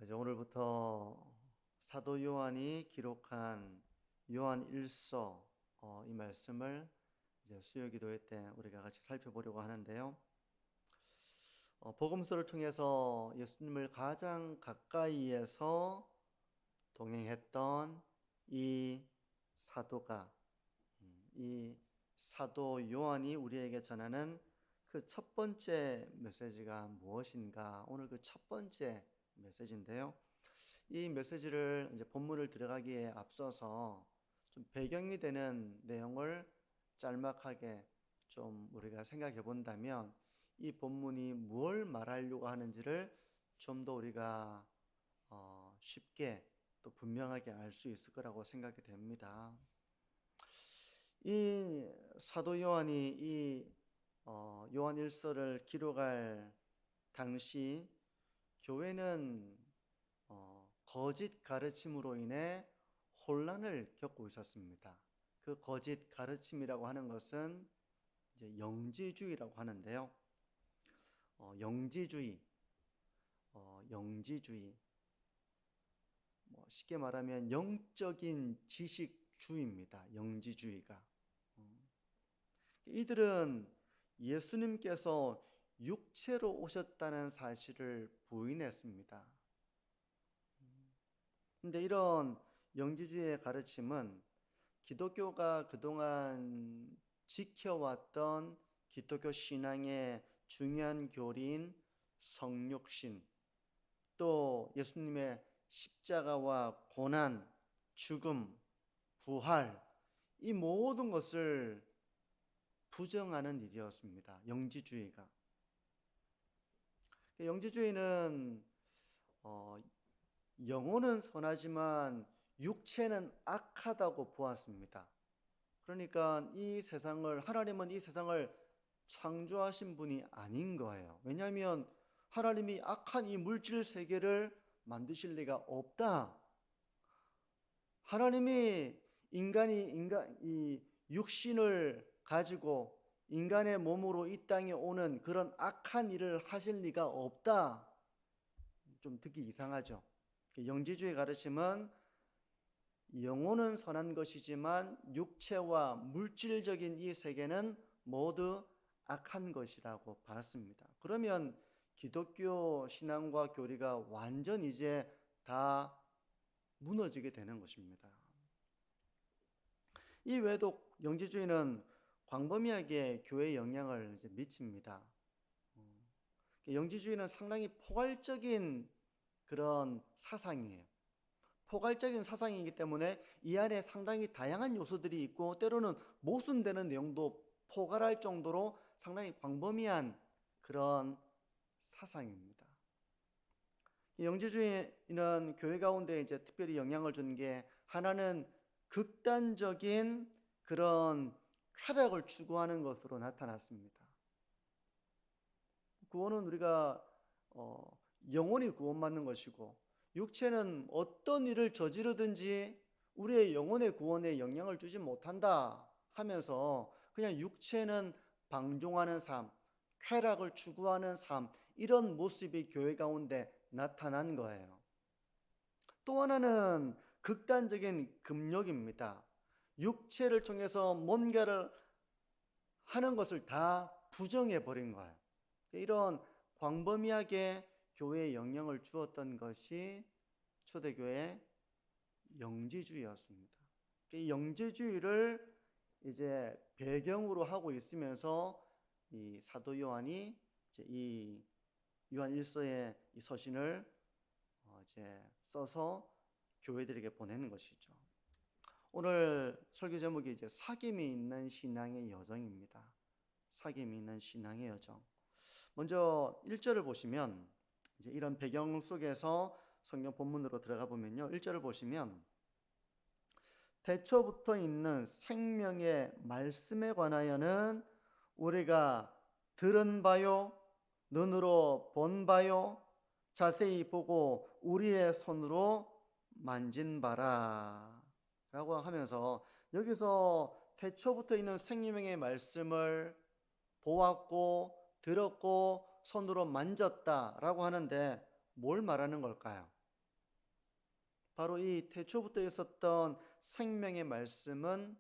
이제 오늘부터 사도 요한이 기록한 요한 일서 이 말씀을 이제 수요 기도회 때 우리가 같이 살펴보려고 하는데요. 복음서를 통해서 예수님을 가장 가까이에서 동행했던 이 사도가 이 사도 요한이 우리에게 전하는 그 첫 번째 메시지가 무엇인가? 오늘 그 첫 번째 메시지인데요. 이 메시지를 이제 본문을 들어가기에 앞서서 좀 배경이 되는 내용을 짤막하게 좀 우리가 생각해 본다면 이 본문이 뭘 말하려고 하는지를 좀 더 우리가 쉽게 또 분명하게 알 수 있을 거라고 생각이 됩니다. 이 사도 요한이 이 요한일서를 기록할 당시 교회는 거짓 가르침으로 인해 혼란을 겪고 있었습니다. 그 거짓 가르침이라고 하는 것은 이제 영지주의라고 하는데요. 영지주의, 영지주의, 쉽게 말하면 영적인 지식주의입니다. 영지주의가. 이들은 예수님께서 육체로 오셨다는 사실을 부인했습니다. 근데 이런 영지주의의 가르침은 기독교가 그동안 지켜왔던 기독교 신앙의 중요한 교리인 성육신, 또 예수님의 십자가와 고난, 죽음, 부활, 이 모든 것을 부정하는 일이었습니다. 영지주의가. 영지주의는 영혼은 선하지만 육체는 악하다고 보았습니다. 그러니까 하나님은 이 세상을 창조하신 분이 아닌 거예요. 왜냐하면 하나님이 악한 이 물질 세계를 만드실 리가 없다. 하나님이 이 육신을 가지고 인간의 몸으로 이 땅에 오는 그런 악한 일을 하실 리가 없다. 좀 듣기 이상하죠. 영지주의 가르침은 영혼은 선한 것이지만 육체와 물질적인 이 세계는 모두 악한 것이라고 봤습니다. 그러면 기독교 신앙과 교리가 완전 이제 다 무너지게 되는 것입니다. 이 외에도 영지주의는 광범위하게 교회에 영향을 이제 미칩니다. 영지주의는 상당히 포괄적인 그런 사상이에요. 포괄적인 사상이기 때문에 이 안에 상당히 다양한 요소들이 있고 때로는 모순되는 내용도 포괄할 정도로 상당히 광범위한 그런 사상입니다. 영지주의는 교회 가운데 이제 특별히 영향을 준 게 하나는 극단적인 그런 쾌락을 추구하는 것으로 나타났습니다. 구원은 우리가 영혼이 구원받는 것이고 육체는 어떤 일을 저지르든지 우리의 영혼의 구원에 영향을 주지 못한다 하면서 그냥 육체는 방종하는 삶, 쾌락을 추구하는 삶, 이런 모습이 교회 가운데 나타난 거예요. 또 하나는 극단적인 금욕입니다. 육체를 통해서 뭔가를 하는 것을 다 부정해 버린 거예요. 이런 광범위하게 교회에 영향을 주었던 것이 초대교회의 영지주의였습니다. 이 영지주의를 이제 배경으로 하고 있으면서 이 사도 요한이 이제 이 요한 일서의 이 서신을 이제 써서 교회들에게 보내는 것이죠. 오늘 설교 제목이 이제 사귐이 있는 신앙의 여정입니다. 사귐이 있는 신앙의 여정. 먼저 1절을 보시면 이제 이런 배경 속에서 성경 본문으로 들어가 보면요. 1절을 보시면 태초부터 있는 생명의 말씀에 관하여는 우리가 들은 바요, 눈으로 본 바요, 자세히 보고 우리의 손으로 만진 바라 라고 하면서 여기서 태초부터 있는 생명의 말씀을 보았고 들었고 손으로 만졌다라고 하는데 뭘 말하는 걸까요? 바로 이 태초부터 있었던 생명의 말씀은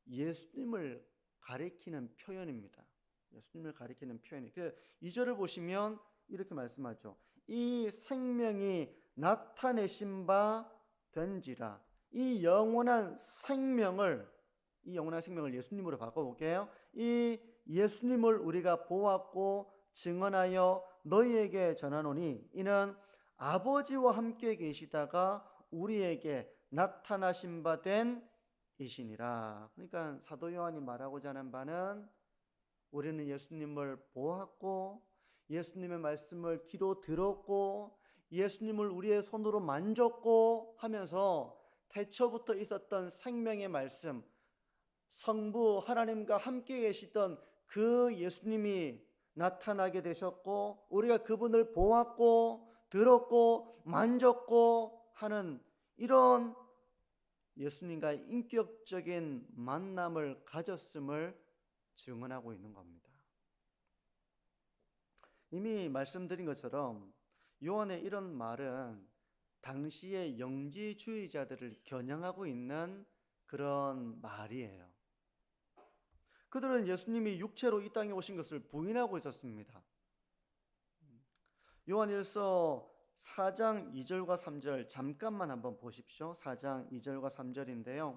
예수님을 가리키는 표현입니다. 예수님을 가리키는 표현이. 그래서 2절을 보시면 이렇게 말씀하죠. 이 생명이 나타내신 바 된지라. 이 영원한 생명을 예수님으로 바꿔볼게요. 이 예수님을 우리가 보았고 증언하여 너희에게 전하노니 이는 아버지와 함께 계시다가 우리에게 나타나신 바 된 이시니라. 그러니까 사도 요한이 말하고자 하는 바는 우리는 예수님을 보았고 예수님의 말씀을 귀로 들었고 예수님을 우리의 손으로 만졌고 하면서 태초부터 있었던 생명의 말씀, 성부 하나님과 함께 계시던 그 예수님이 나타나게 되셨고 우리가 그분을 보았고 들었고 만졌고 하는 이런 예수님과의 인격적인 만남을 가졌음을 증언하고 있는 겁니다. 이미 말씀드린 것처럼 요한의 이런 말은 당시의 영지주의자들을 겨냥하고 있는 그런 말이에요. 그들은 예수님이 육체로 이 땅에 오신 것을 부인하고 있었습니다. 요한일서 4장 2절과 3절 잠깐만 한번 보십시오. 4장 2절과 3절인데요.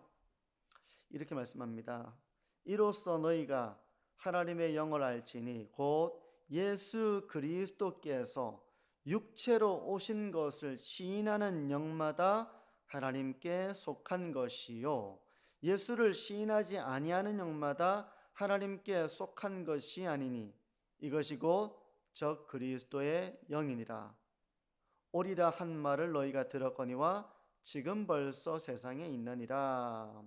이렇게 말씀합니다. 이로써 너희가 하나님의 영을 알지니 곧 예수 그리스도께서 육체로 오신 것을 시인하는 영마다 하나님께 속한 것이요 예수를 시인하지 아니하는 영마다 하나님께 속한 것이 아니니 이것이 곧 저 그리스도의 영이니라. 오리라 한 말을 너희가 들었거니와 지금 벌써 세상에 있느니라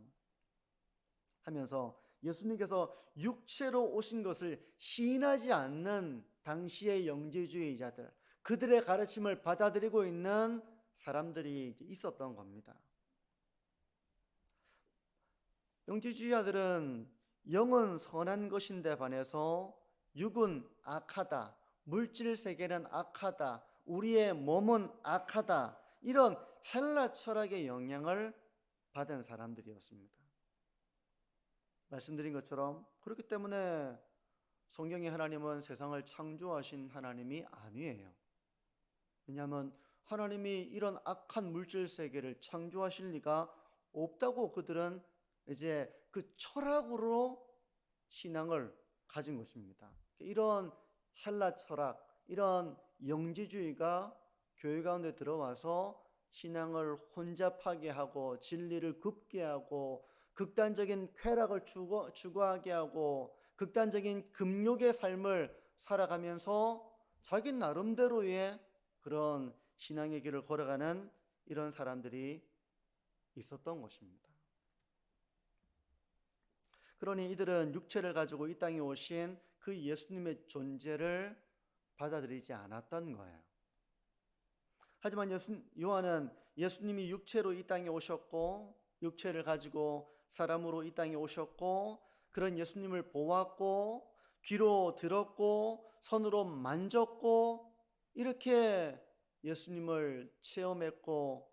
하면서 예수님께서 육체로 오신 것을 시인하지 않는 당시의 영지주의자들, 그들의 가르침을 받아들이고 있는 사람들이 있었던 겁니다. 영지주의자들은 영은 선한 것인데 반해서 육은 악하다, 물질 세계는 악하다, 우리의 몸은 악하다, 이런 헬라 철학의 영향을 받은 사람들이었습니다. 말씀드린 것처럼 그렇기 때문에 성경의 하나님은 세상을 창조하신 하나님이 아니에요. 왜냐하면 하나님이 이런 악한 물질 세계를 창조하실 리가 없다고 그들은 이제 그 철학으로 신앙을 가진 것입니다. 이런 헬라 철학, 이런 영지주의가 교회 가운데 들어와서 신앙을 혼잡하게 하고 진리를 굽게 하고 극단적인 쾌락을 추구하게 하고 극단적인 금욕의 삶을 살아가면서 자기 나름대로의 그런 신앙의 길을 걸어가는 이런 사람들이 있었던 것입니다. 그러니 이들은 육체를 가지고 이 땅에 오신 그 예수님의 존재를 받아들이지 않았던 거예요. 하지만 요한은 예수님이 육체로 이 땅에 오셨고 육체를 가지고 사람으로 이 땅에 오셨고 그런 예수님을 보았고 귀로 들었고 손으로 만졌고 이렇게 예수님을 체험했고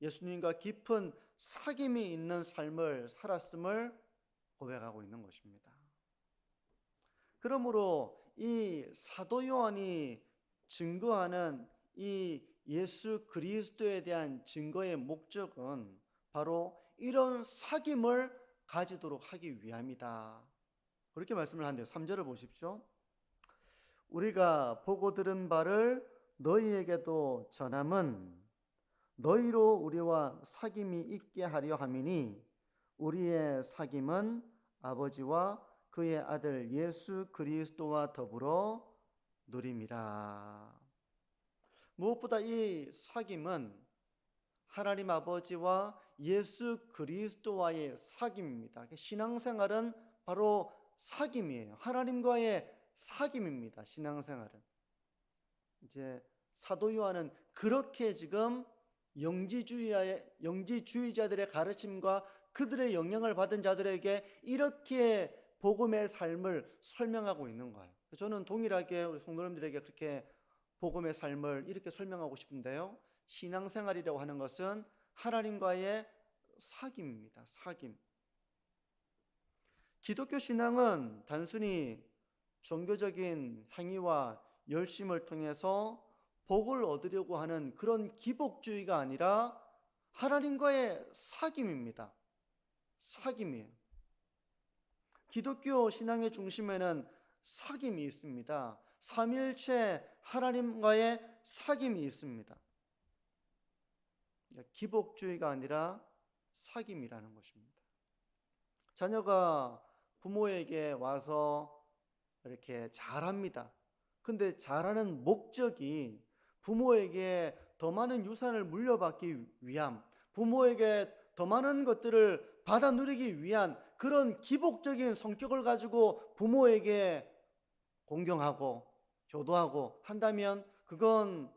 예수님과 깊은 사귐이 있는 삶을 살았음을 고백하고 있는 것입니다. 그러므로 이 사도 요한이 증거하는 이 예수 그리스도에 대한 증거의 목적은 바로 이런 사귐을 가지도록 하기 위함이다. 그렇게 말씀을 하는데요. 3절을 보십시오. 우리가 보고 들은 바를 너희에게도 전함은 너희로 우리와 사귐이 있게 하려 함이니 우리의 사귐은 아버지와 그의 아들 예수 그리스도와 더불어 누림이라. 무엇보다 이 사귐은 하나님 아버지와 예수 그리스도와의 사귐입니다. 신앙생활은 바로 사귐이에요. 하나님과의 사귐입니다. 신앙생활은. 이제 사도 요한은 그렇게 지금 영지주의자들의 가르침과 그들의 영향을 받은 자들에게 이렇게 복음의 삶을 설명하고 있는 거예요. 저는 동일하게 우리 성도님들에게 그렇게 복음의 삶을 이렇게 설명하고 싶은데요. 신앙생활이라고 하는 것은 하나님과의 사귐입니다. 사귐. 기독교 신앙은 단순히 종교적인 행위와 열심을 통해서 복을 얻으려고 하는 그런 기복주의가 아니라 하나님과의 사귐입니다. 사귐이에요. 기독교 신앙의 중심에는 사귐이 있습니다. 삼위일체 하나님과의 사귐이 있습니다. 기복주의가 아니라 사귐이라는 것입니다. 자녀가 부모에게 와서 이렇게 잘합니다. 근데 잘하는 목적이 부모에게 더 많은 유산을 물려받기 위함, 부모에게 더 많은 것들을 받아 누리기 위한 그런 기복적인 성격을 가지고 부모에게 공경하고 효도하고 한다면 그건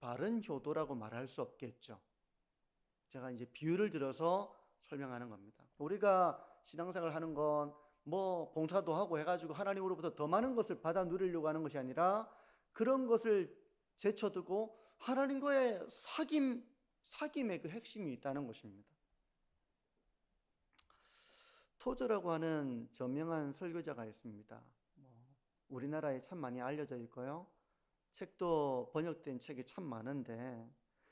바른 효도라고 말할 수 없겠죠. 제가 이제 비유를 들어서 설명하는 겁니다. 우리가 신앙생활 하는 건 뭐 봉사도 하고 해가지고 하나님으로부터 더 많은 것을 받아 누리려고 하는 것이 아니라 그런 것을 제쳐두고 하나님과의 사귐의 그 핵심이 있다는 것입니다. 토저라고 하는 저명한 설교자가 있습니다. 우리나라에 참 많이 알려져 있고요. 책도 번역된 책이 참 많은데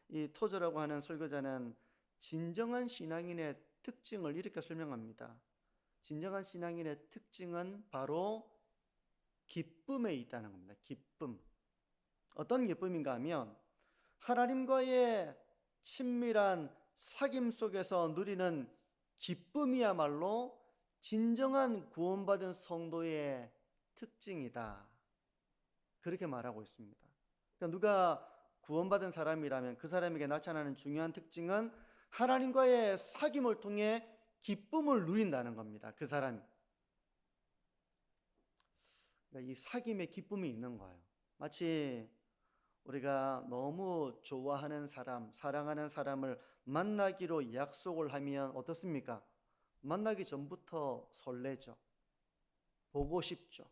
이 토저라고 하는 설교자는 진정한 신앙인의 특징을 이렇게 설명합니다. 진정한 신앙인의 특징은 바로 기쁨에 있다는 겁니다. 기쁨. 어떤 기쁨인가 하면 하나님과의 친밀한 사귐 속에서 누리는 기쁨이야말로 진정한 구원받은 성도의 특징이다. 그렇게 말하고 있습니다. 그러니까 누가 구원받은 사람이라면 그 사람에게 나타나는 중요한 특징은 하나님과의 사귐을 통해 기쁨을 누린다는 겁니다. 그 사람이. 그러니까 이 사귐의 기쁨이 있는 거예요. 마치 우리가 너무 좋아하는 사람, 사랑하는 사람을 만나기로 약속을 하면 어떻습니까? 만나기 전부터 설레죠. 보고 싶죠.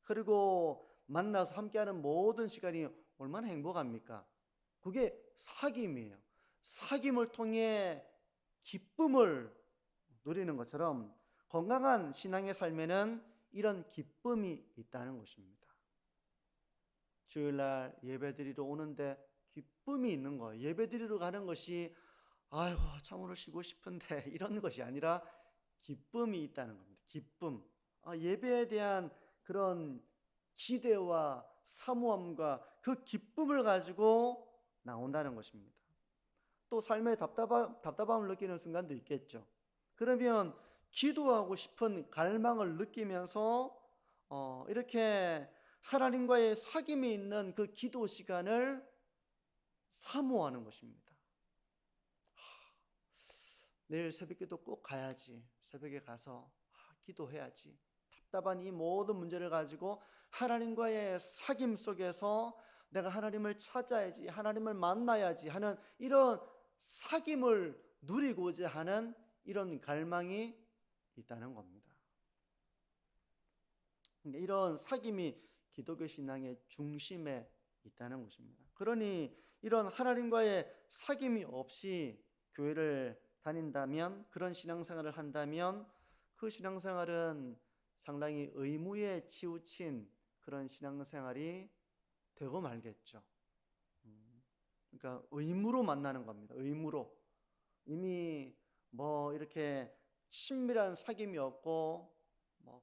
그리고 만나서 함께하는 모든 시간이 얼마나 행복합니까? 그게 사귐이에요. 사귐을 통해 기쁨을 누리는 것처럼 건강한 신앙의 삶에는 이런 기쁨이 있다는 것입니다. 주일날 예배드리러 오는데 기쁨이 있는 거예요. 예배드리러 가는 것이 아이고 참 오늘 쉬고 싶은데 이런 것이 아니라 기쁨이 있다는 겁니다. 기쁨. 예배에 대한 그런 기대와 사모함과 그 기쁨을 가지고 나온다는 것입니다. 또 삶에 답답함을 느끼는 순간도 있겠죠. 그러면 기도하고 싶은 갈망을 느끼면서 이렇게 하나님과의 사귐이 있는 그 기도 시간을 사모하는 것입니다. 내일 새벽기도 꼭 가야지. 새벽에 가서 기도해야지. 답답한 이 모든 문제를 가지고 하나님과의 사귐 속에서 내가 하나님을 찾아야지, 하나님을 만나야지 하는 이런 사귐을 누리고자 하는 이런 갈망이 있다는 겁니다. 이런 사귐이 기독교 신앙의 중심에 있다는 것입니다. 그러니 이런 하나님과의 사귐이 없이 교회를 다닌다면, 그런 신앙생활을 한다면 그 신앙생활은 상당히 의무에 치우친 그런 신앙생활이 되고 말겠죠. 그러니까 의무로 만나는 겁니다. 의무로. 이미 뭐 이렇게 친밀한 사귐이 없고 뭐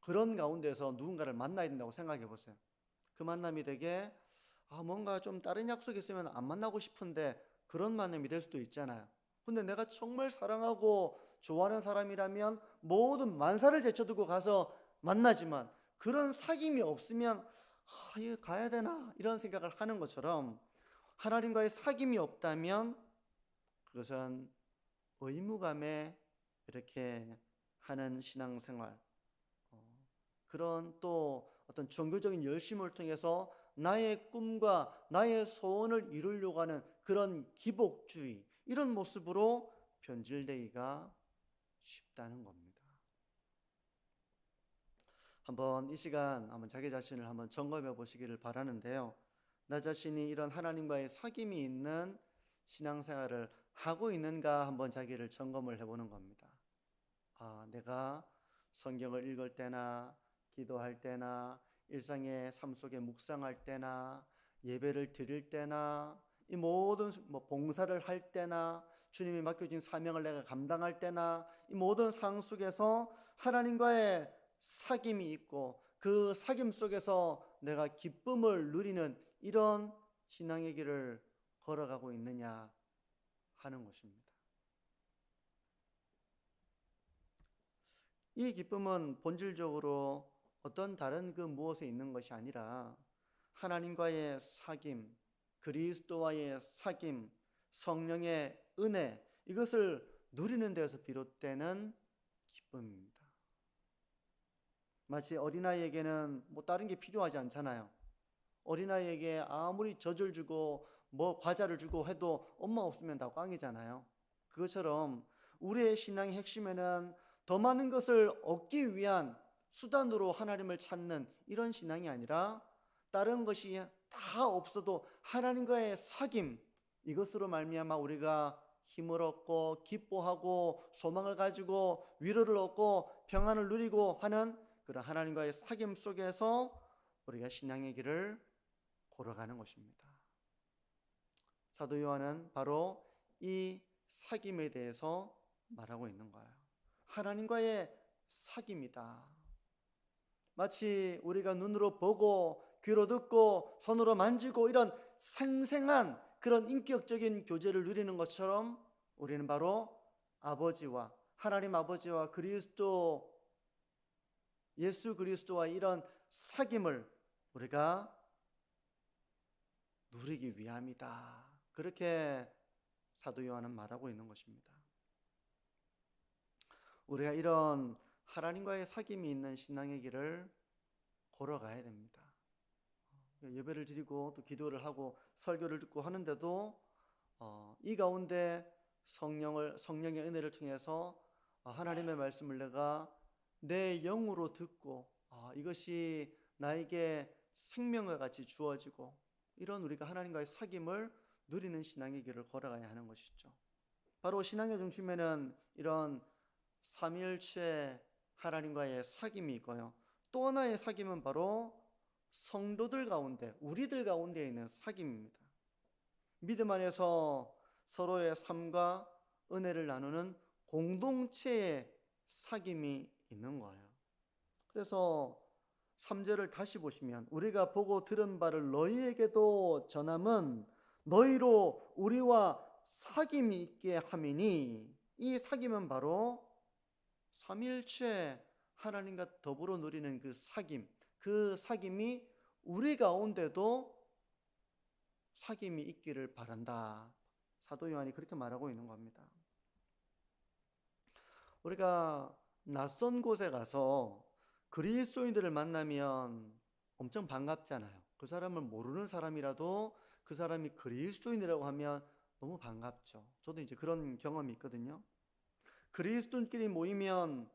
그런 가운데서 누군가를 만나야 된다고 생각해 보세요. 그 만남이 되게 뭔가 좀 다른 약속이 있으면 안 만나고 싶은데 그런 만남이 될 수도 있잖아요. 근데 내가 정말 사랑하고 좋아하는 사람이라면 모든 만사를 제쳐두고 가서 만나지만 그런 사귐이 없으면 이거 가야 되나 이런 생각을 하는 것처럼 하나님과의 사귐이 없다면 그것은 의무감에 이렇게 하는 신앙생활, 그런 또 어떤 종교적인 열심을 통해서 나의 꿈과 나의 소원을 이루려고 하는 그런 기복주의, 이런 모습으로 변질되기가 쉽다는 겁니다. 한번 이 시간 한번 자기 자신을 한번 점검해 보시기를 바라는데요. 나 자신이 이런 하나님과의 사귐이 있는 신앙생활을 하고 있는가 한번 자기를 점검을 해보는 겁니다. 내가 성경을 읽을 때나 기도할 때나 일상의 삶 속에 묵상할 때나 예배를 드릴 때나 이 모든 봉사를 할 때나 주님이 맡겨진 사명을 내가 감당할 때나 이 모든 상황 속에서 하나님과의 사귐이 있고 그 사귐 속에서 내가 기쁨을 누리는 이런 신앙의 길을 걸어가고 있느냐 하는 것입니다. 이 기쁨은 본질적으로 어떤 다른 그 무엇에 있는 것이 아니라 하나님과의 사귐, 그리스도와의 사귐, 성령의 은혜, 이것을 누리는 데서 비롯되는 기쁨입니다. 마치 어린아이에게는 다른 게 필요하지 않잖아요. 어린아이에게 아무리 젖을 주고 과자를 주고 해도 엄마 없으면 다 꽝이잖아요. 그것처럼 우리의 신앙의 핵심에는 더 많은 것을 얻기 위한 수단으로 하나님을 찾는 이런 신앙이 아니라 다른 것이 다 없어도 하나님과의 사귐, 이것으로 말미암아 우리가 힘을 얻고 기뻐하고 소망을 가지고 위로를 얻고 평안을 누리고 하는 그런 하나님과의 사귐 속에서 우리가 신앙의 길을 걸어가는 것입니다. 사도 요한은 바로 이 사귐에 대해서 말하고 있는 거예요. 하나님과의 사귐이다. 마치 우리가 눈으로 보고 귀로 듣고 손으로 만지고 이런 생생한 그런 인격적인 교제를 누리는 것처럼 우리는 바로 아버지와 하나님 아버지와 그리스도 예수 그리스도와 이런 사귐을 우리가 누리기 위함이다. 그렇게 사도 요한은 말하고 있는 것입니다. 우리가 이런 하나님과의 사귐이 있는 신앙의 길을 걸어가야 됩니다. 예배를 드리고 또 기도를 하고 설교를 듣고 하는데도 이 가운데 성령의 은혜를 통해서 하나님의 말씀을 내가 내 영으로 듣고 이것이 나에게 생명과 같이 주어지고 이런 우리가 하나님과의 사귐을 누리는 신앙의 길을 걸어가야 하는 것이죠. 바로 신앙의 중심에는 이런 삼위일체 하나님과의 사귐이 있고요. 또 하나의 사귐은 바로 성도들 가운데, 우리들 가운데 있는 사귐입니다. 믿음 안에서 서로의 삶과 은혜를 나누는 공동체의 사귐이 있는 거예요. 그래서 3절을 다시 보시면 우리가 보고 들은 바를 너희에게도 전함은 너희로 우리와 사귐이 있게 함이니, 이 사귐은 바로 삼위일체 하나님과 더불어 누리는 그 사귐, 그 사귐이 우리 가운데도 사귐이 있기를 바란다. 사도 요한이 그렇게 말하고 있는 겁니다. 우리가 낯선 곳에 가서 그리스도인들을 만나면 엄청 반갑잖아요. 그 사람을 모르는 사람이라도 그 사람이 그리스도인이라고 하면 너무 반갑죠. 저도 이제 그런 경험이 있거든요. 그리스도인끼리 모이면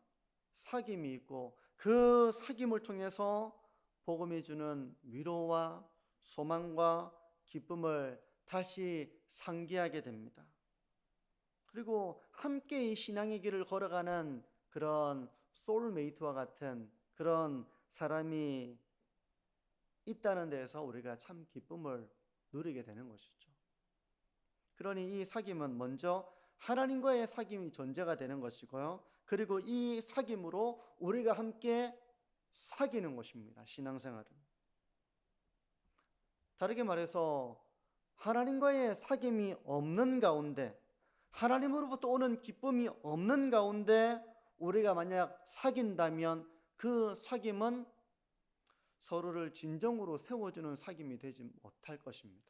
사귐이 있고 그 사귐을 통해서 복음이 주는 위로와 소망과 기쁨을 다시 상기하게 됩니다. 그리고 함께 이 신앙의 길을 걸어가는 그런 소울메이트와 같은 그런 사람이 있다는 데에서 우리가 참 기쁨을 누리게 되는 것이죠. 그러니 이 사귐은 먼저 하나님과의 사귐이 전제가 되는 것이고요. 그리고 이 사귐으로 우리가 함께 사귀는 것입니다. 신앙생활은. 다르게 말해서 하나님과의 사귐이 없는 가운데, 하나님으로부터 오는 기쁨이 없는 가운데 우리가 만약 사귄다면 그 사귐은 서로를 진정으로 세워주는 사귐이 되지 못할 것입니다.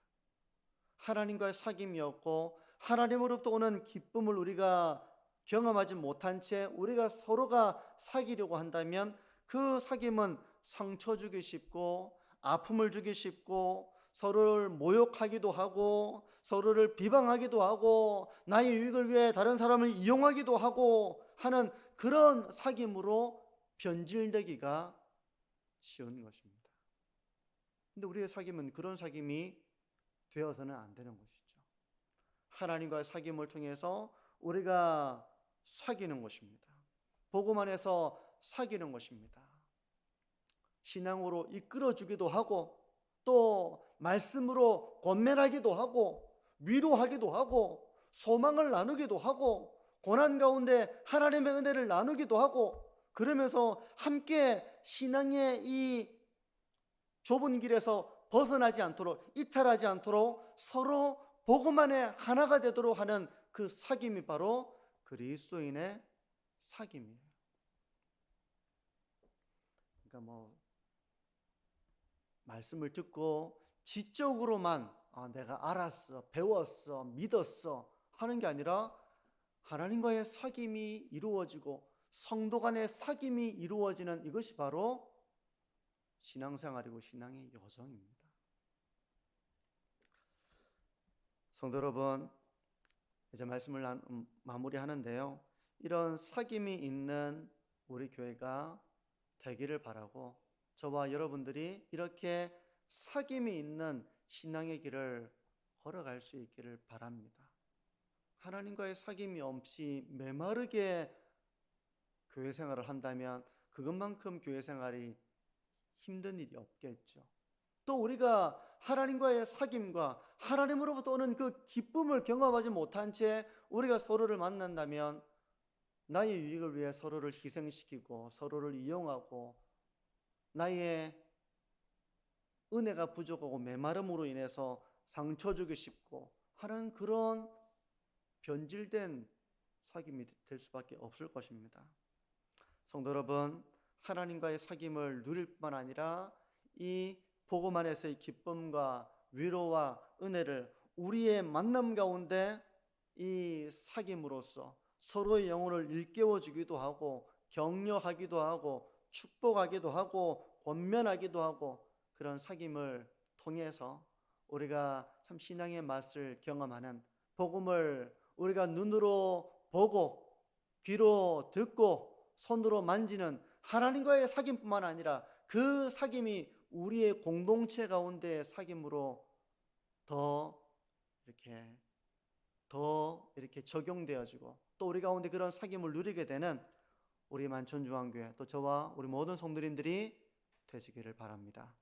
하나님과의 사귐이 없고 하나님으로부터 오는 기쁨을 우리가 경험하지 못한 채 우리가 서로가 사귀려고 한다면 그 사귐은 상처 주기 쉽고 아픔을 주기 쉽고 서로를 모욕하기도 하고 서로를 비방하기도 하고 나의 유익을 위해 다른 사람을 이용하기도 하고 하는 그런 사귐으로 변질되기가 쉬운 것입니다. 근데 우리의 사귐은 그런 사귐이 되어서는 안 되는 것이죠. 하나님과의 사귐을 통해서 우리가 사귀는 것입니다. 복음 안에서 사귀는 것입니다. 신앙으로 이끌어주기도 하고 또 말씀으로 권면하기도 하고 위로하기도 하고 소망을 나누기도 하고 고난 가운데 하나님의 은혜를 나누기도 하고 그러면서 함께 신앙의 이 좁은 길에서 벗어나지 않도록 이탈하지 않도록 서로 복음 안에 하나가 되도록 하는 그 사귐이 바로 그리스도인의 사귐이에요. 그러니까 말씀을 듣고 지적으로만 내가 알았어, 배웠어, 믿었어 하는 게 아니라 하나님과의 사귐이 이루어지고 성도 간의 사귐이 이루어지는 이것이 바로 신앙생활이고 신앙의 여정입니다. 성도 여러분, 이제 말씀을 마무리하는데요. 이런 사귐이 있는 우리 교회가 되기를 바라고 저와 여러분들이 이렇게 사귐이 있는 신앙의 길을 걸어갈 수 있기를 바랍니다. 하나님과의 사귐이 없이 메마르게 교회 생활을 한다면 그것만큼 교회 생활이 힘든 일이 없겠죠. 또 우리가 하나님과의 사귐과 하나님으로부터 오는 그 기쁨을 경험하지 못한 채 우리가 서로를 만난다면 나의 유익을 위해 서로를 희생시키고 서로를 이용하고 나의 은혜가 부족하고 메마름으로 인해서 상처 주기 쉽고 하는 그런 변질된 사귐이 될 수밖에 없을 것입니다. 성도 여러분, 하나님과의 사귐을 누릴 뿐만 아니라 이 복음 안에서의 기쁨과 위로와 은혜를 우리의 만남 가운데 이 사귐으로써 서로의 영혼을 일깨워 주기도 하고 격려하기도 하고 축복하기도 하고 권면하기도 하고 그런 사귐을 통해서 우리가 참 신앙의 맛을 경험하는 복음을 우리가 눈으로 보고 귀로 듣고 손으로 만지는 하나님과의 사귐뿐만 아니라 그 사귐이 우리의 공동체 가운데의 사귐으로 더 이렇게 적용되어지고 또 우리 가운데 그런 사귐을 누리게 되는 우리 만천중앙교회 또 저와 우리 모든 성도님들이 되시기를 바랍니다.